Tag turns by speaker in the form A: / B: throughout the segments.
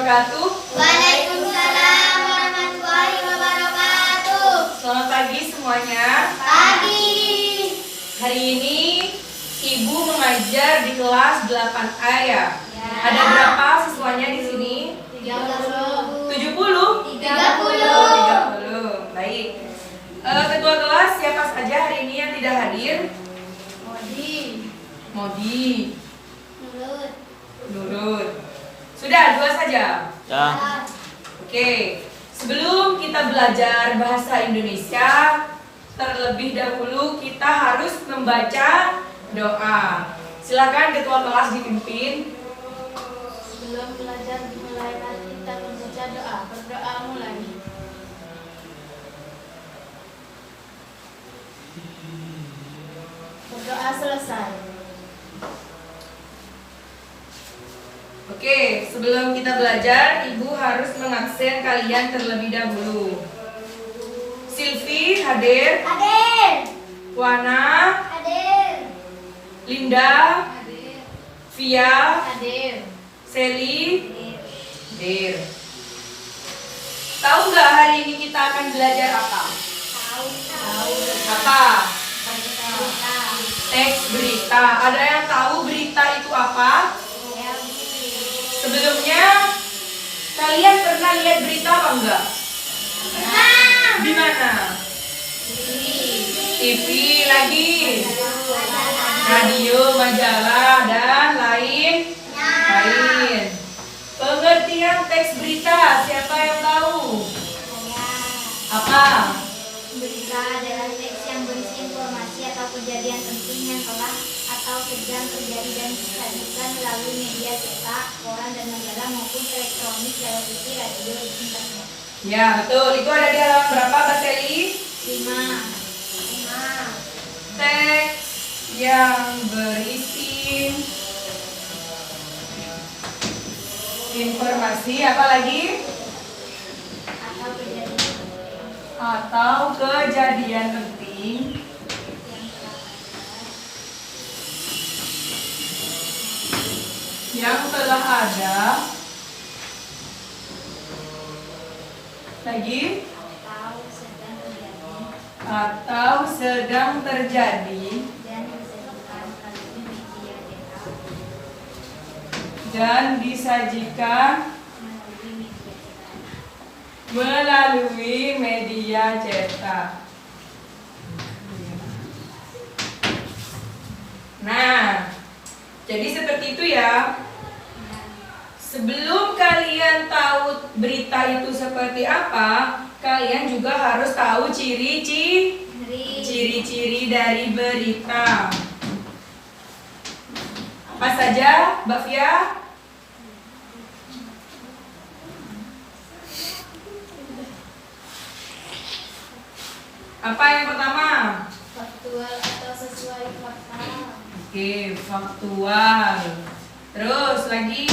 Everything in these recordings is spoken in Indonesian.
A: wabarakatuh.
B: Waalaikumsalam warahmatullahi wabarakatuh.
A: Selamat pagi semuanya.
B: Pagi.
A: Hari ini Ibu mengajar di kelas 8A ya. Ada berapa siswanya di sini?
B: 30.
A: 70?
B: 30.
A: Baik. Ketua kelas siapa saja hari ini yang tidak hadir? Modi. Nurut. Sudah, 2 saja.
C: Ya.
A: Oke. Sebelum kita belajar bahasa Indonesia, terlebih dahulu kita harus membaca doa. Silakan ketua kelas dipimpin.
B: Sebelum belajar dimulailah kita membaca doa. Berdoa mulai. Berdoa selesai.
A: Oke, sebelum kita belajar, Ibu harus mengabsen kalian terlebih dahulu. Silvi hadir,
B: Hadir.
A: Wana,
B: Hadir.
A: Linda,
B: Hadir.
A: Via,
B: Hadir.
A: Seli, hadir. Tahu nggak hari ini kita akan belajar apa?
B: Tahu.
A: Apa?
B: Berita.
A: Teks berita. Ada yang tahu berita itu apa? Sebelumnya, kalian pernah lihat berita apa enggak? Di mana? TV lagi, radio, majalah, dan lain. Pengertian teks berita, siapa yang tahu? Apa?
B: Berita adalah teks yang berisi informasi atau kejadian penting yang telah atau sedang terjadi dan disajikan melalui media cetak, koran dan majalah maupun elektronik, televisi, radio, dan internet.
A: Ya, betul. Itu ada di halaman berapa, Mbak Seli?
B: 5.
A: Teks yang berisi informasi apa lagi?
B: Atau kejadian
A: Atau kejadian penting yang telah ada lagi
B: atau sedang terjadi
A: dan disajikan melalui media cetak. Nah, jadi seperti itu ya. Sebelum kalian tahu berita itu seperti apa, kalian juga harus tahu ciri-ciri dari berita. Apa saja, Mbak Fia? Apa yang pertama?
B: faktual atau sesuai fakta.
A: Oke, faktual. Terus lagi?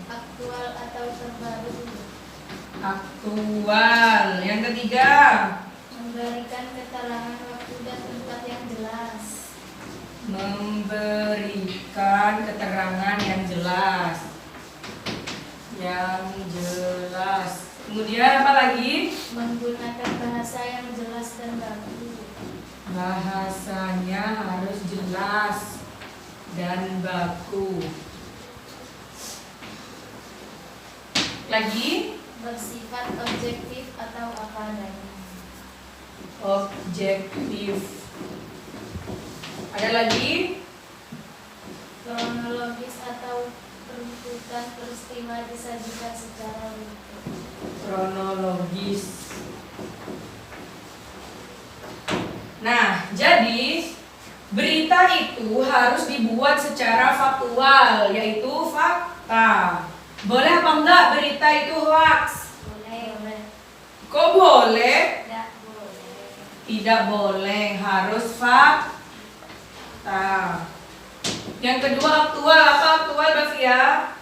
B: Aktual atau terbaru.
A: Aktual. Yang ketiga?
B: Memberikan keterangan waktu dan tempat yang jelas.
A: Memberikan keterangan yang jelas. Kemudian apa lagi?
B: Menggunakan bahasa yang jelas dan baku.
A: Bahasanya harus jelas dan baku. Lagi?
B: Bersifat objektif atau apa adanya.
A: Objektif. Ada lagi?
B: Kronologis atau perututan peristiwa disajikan secara utuh.
A: Kronologis. Nah, jadi berita itu harus dibuat secara faktual, yaitu fakta. Boleh apa enggak berita itu hoax?
B: Boleh.
A: Kok boleh?
B: Tidak boleh.
A: Tidak boleh, harus fakta. Yang kedua aktual, apa aktual, Bavia?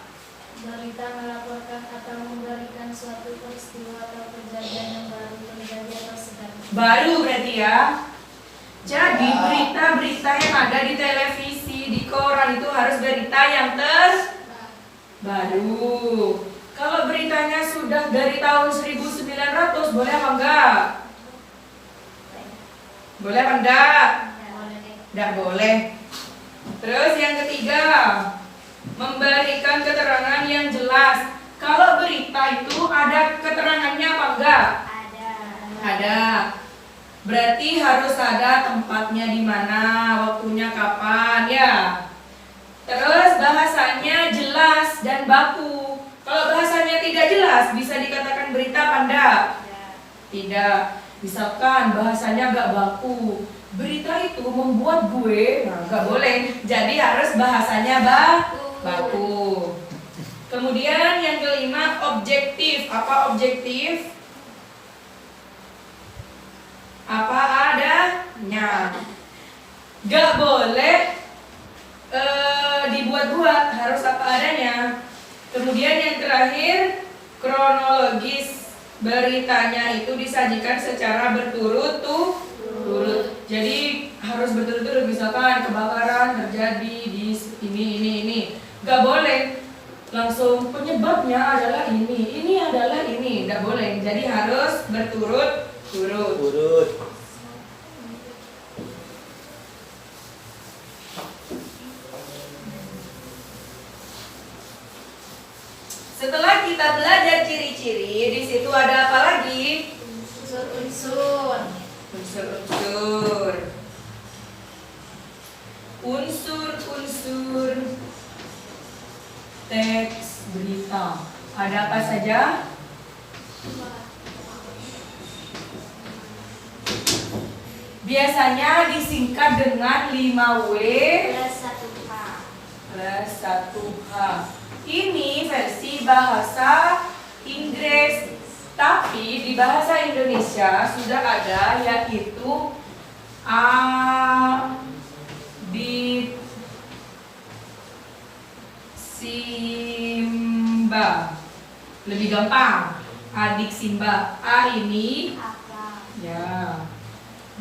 B: Berita melaporkan atau memberikan suatu peristiwa atau kejadian yang baru terjadi atau sedang.
A: Baru berarti ya. Jadi berita-berita yang ada di televisi, di koran itu harus berita yang terbaru. Kalau beritanya sudah dari tahun 1900, boleh apa enggak? Boleh apa enggak? Enggak boleh. Terus yang ketiga, memberikan keterangan yang jelas. Kalau berita itu ada keterangannya apa enggak? Ada. Berarti harus ada tempatnya di mana, waktunya kapan ya. Terus bahasanya jelas dan baku. Kalau bahasanya tidak jelas, bisa dikatakan berita apa enggak? Tidak. Misalkan bahasanya enggak baku, berita itu membuat gue, nah enggak boleh. Jadi harus bahasanya baku. Kemudian yang kelima, objektif. Apa objektif? Apa adanya. Gak boleh dibuat-buat, harus apa adanya. Kemudian yang terakhir, kronologis. Beritanya itu disajikan secara berturut-turut. Jadi harus berturut-turut. Misalkan kebakaran terjadi di ini. Gak boleh langsung penyebabnya adalah ini adalah ini. Gak boleh. Jadi harus berturut-turut. Setelah kita belajar ciri-ciri, di situ ada apa lagi?
B: Unsur-unsur.
A: Unsur-unsur teks berita. Ada apa saja? Biasanya disingkat dengan 5W
B: Plus 1H.
A: plus 1H. Ini versi bahasa Inggris, tapi di bahasa Indonesia sudah ada, yaitu Adik Simba. Lebih gampang, Adik Simba. A ini
B: Apa?
A: ya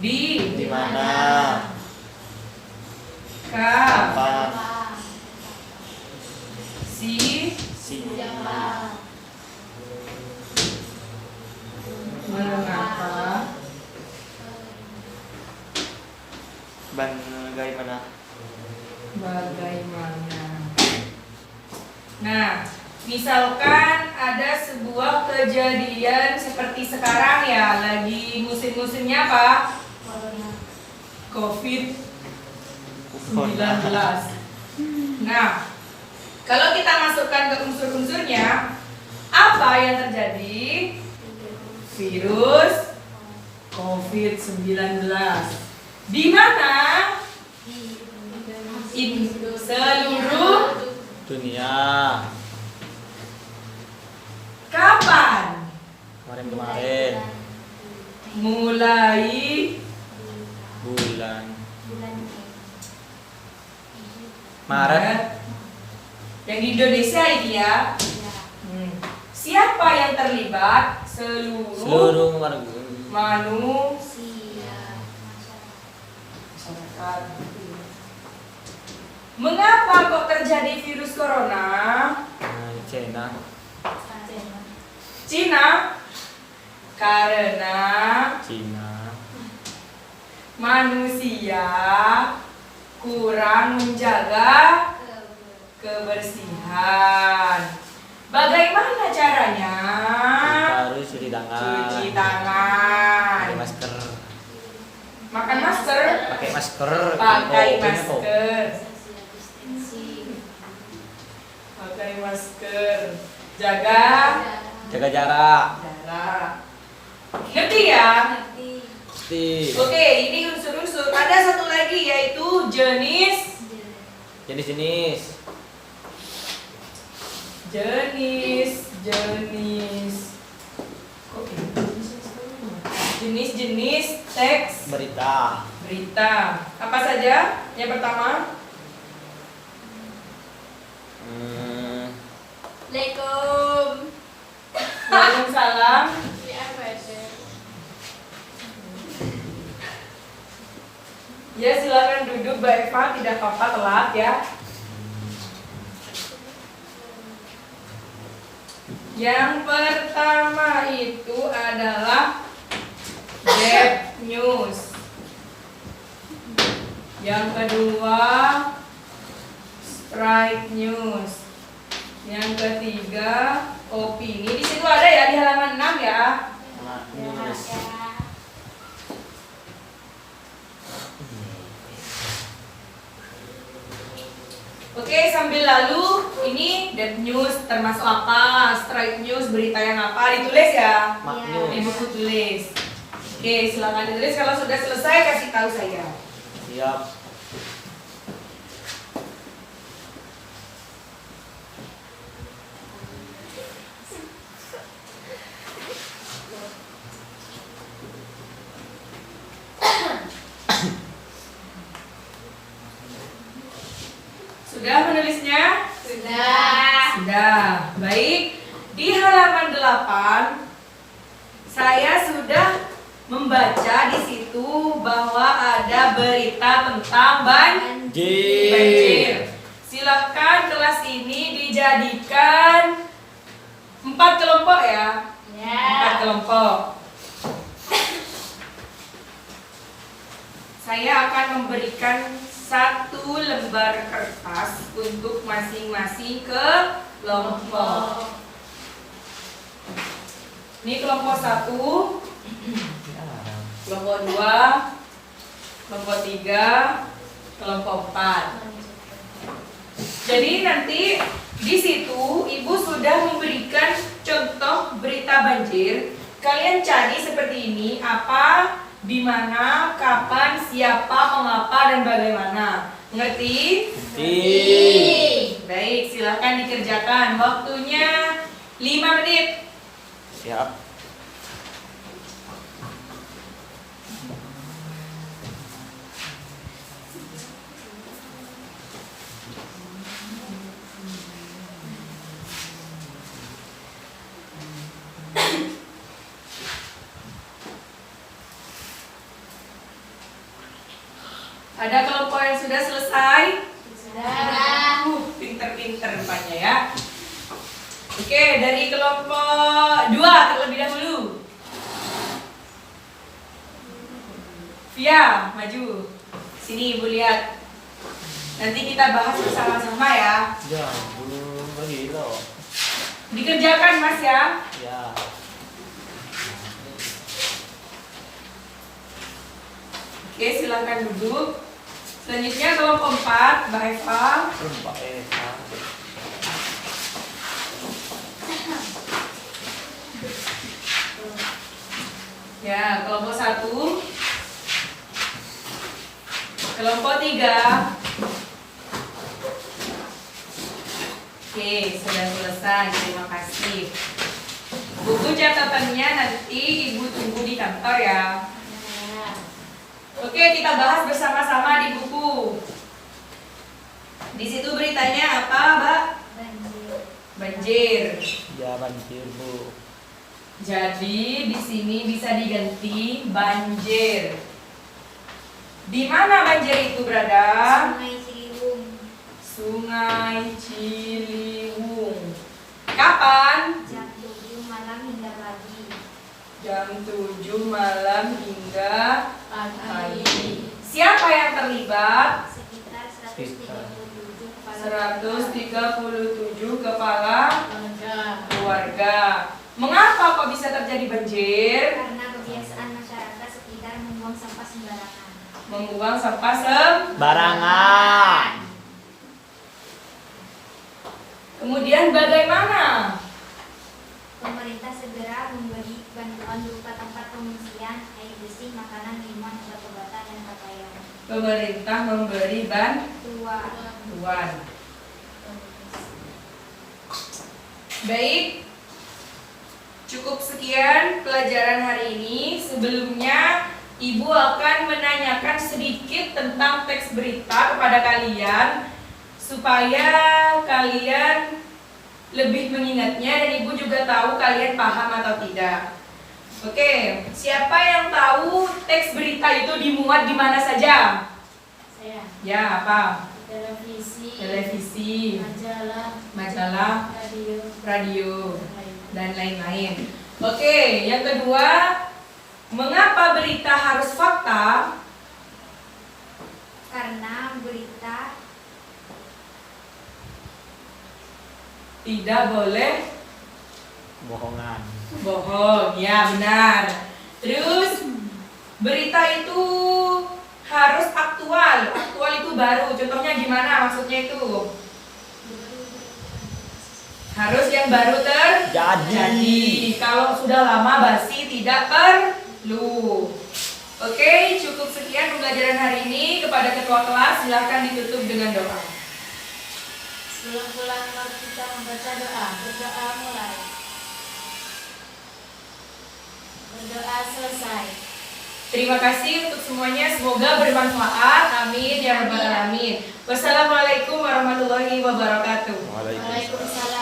A: di
C: mana?
A: K
C: Apa?
A: si
B: Siapa?
A: mengapa
C: Bagaimana?
A: bagaimana. Nah, misalkan ada sebuah kejadian seperti sekarang ya, lagi musim-musimnya apa? COVID-19. Nah, kalau kita masukkan ke unsur-unsurnya, apa yang terjadi? Virus COVID-19. Di mana? Seluruh.
C: Dunia.
A: Kapan?
C: Kemarin.
A: Mulai
C: Bulan
B: Bulan
C: Maret.
A: Yang di Indonesia ini ya. Siapa yang terlibat?
C: Seluruh warga.
A: Manusia. Masyarakat. Mengapa kok terjadi virus corona?
C: China.
A: Cina? Karena
C: Cina.
A: manusia kurang menjaga kebersihan. Bagaimana caranya?
C: Kita harus cuci tangan.
A: Cuci tangan.
C: Pakai masker.
A: Makan masker.
C: Pakai masker.
A: Pakai
C: Oh, punya kok.
A: masker. Pakai masker. Jaga
C: Jaga jarak.
A: jarak. Ngerti ya?
C: Pasti.
A: Oke, ini unsur-unsur. Ada satu lagi yaitu jenis.
C: Jenis-jenis.
A: Oke. Jenis-jenis teks
C: Berita.
A: berita. Apa saja? Yang pertama,
B: Assalamualaikum.
A: Waalaikumsalam. Ya, silakan duduk Mbak Eva, tidak apa-apa telat ya. Yang pertama itu adalah Dep News. Yang kedua Strike News. Yang ketiga Opini. Di situ ada ya di halaman 6 ya.
C: News.
A: Oke, sambil lalu ini Dep News termasuk apa? Strike News berita yang apa? Ditulis ya.
C: Mak
B: Iya.
A: Di
C: News.
A: buku tulis. Oke, silakan ditulis. Kalau sudah selesai kasih tahu saya.
C: Siap.
A: Sudah menulisnya?
B: Sudah.
A: Sudah. Baik. Di halaman 8 saya sudah membaca di situ bahwa ada berita tentang banjir. Silahkan kelas ini dijadikan 4 kelompok ya. 4 kelompok. Saya akan memberikan 1 lembar kertas untuk masing-masing kelompok. Ini kelompok 1, kelompok 2, kelompok 3, kelompok 4. Jadi nanti di situ Ibu sudah memberikan contoh berita banjir. Kalian cari seperti ini, apa, di mana, kapan, siapa, mengapa, dan bagaimana. Ngerti? Baik, silahkan dikerjakan. Waktunya 5 menit.
C: Siap.
A: Ada kelompok yang sudah selesai?
B: Sudah.
A: Pinter-pinter rupanya ya. Oke, dari kelompok 2 terlebih dahulu. Via, maju. Sini Ibu lihat. Nanti kita bahas bersama-sama ya.
C: Ya, belum pergi loh.
A: Dikerjakan Mas ya.
C: Ya.
A: Oke, silakan duduk. Selanjutnya kelompok 4, Mbak Eva.
C: Pak Eva.
A: Ya, kelompok 1. Kelompok 3. Oke, sudah selesai. Terima kasih. Buku catatannya nanti Ibu tunggu di kantor ya. Oke, kita bahas bersama-sama di buku. Di situ beritanya apa, Mbak? Banjir.
C: Ya, banjir, Bu.
A: Jadi di sini bisa diganti banjir. Di mana banjir itu berada?
B: Sungai Ciliwung.
A: Sungai Ciliwung. Kapan?
B: Jam 7 malam hingga pagi.
A: Jam 7 malam hingga pagi. Siapa yang terlibat?
B: Sekitar 137 kepala
A: 137 kepala keluarga. Mengapa kok bisa terjadi banjir?
B: karena kebiasaan masyarakat sekitar membuang sampah sembarangan.
A: Membuang sampah
C: Barangan.
A: Kemudian bagaimana?
B: Pemerintah segera memberi bantuan berupa tempat pengungsian, air bersih, makanan, minuman, obat-obatan, dan pakaian.
A: Pemerintah memberi bantuan. Baik, cukup sekian pelajaran hari ini. Sebelumnya Ibu akan menanyakan sedikit tentang teks berita kepada kalian supaya kalian lebih mengingatnya dan Ibu juga tahu kalian paham atau tidak. Oke, siapa yang tahu teks berita itu dimuat di mana saja?
B: Saya.
A: Ya, apa?
B: Televisi.
A: Televisi,
B: Majalah.
A: majalah,
B: Radio.
A: radio. dan lain-lain. Oke, yang kedua, mengapa berita harus fakta?
B: Karena berita
A: Tidak boleh
C: Bohongan.
A: bohong. Ya, benar. Terus, berita itu harus aktual. Aktual itu baru. Contohnya gimana maksudnya itu? Harus yang baru terjadi. Kalau sudah lama basi tidak perlu. Oke, cukup sekian pembelajaran hari ini. Kepada ketua kelas silahkan ditutup dengan doa.
B: sebelum pulang mari kita membaca doa. Berdoa mulai. Berdoa selesai.
A: Terima kasih untuk semuanya. Semoga bermanfaat. Amin ya rabbal alamin. Wassalamualaikum warahmatullahi wabarakatuh.
C: Waalaikumsalam.
B: Waalaikumsalam.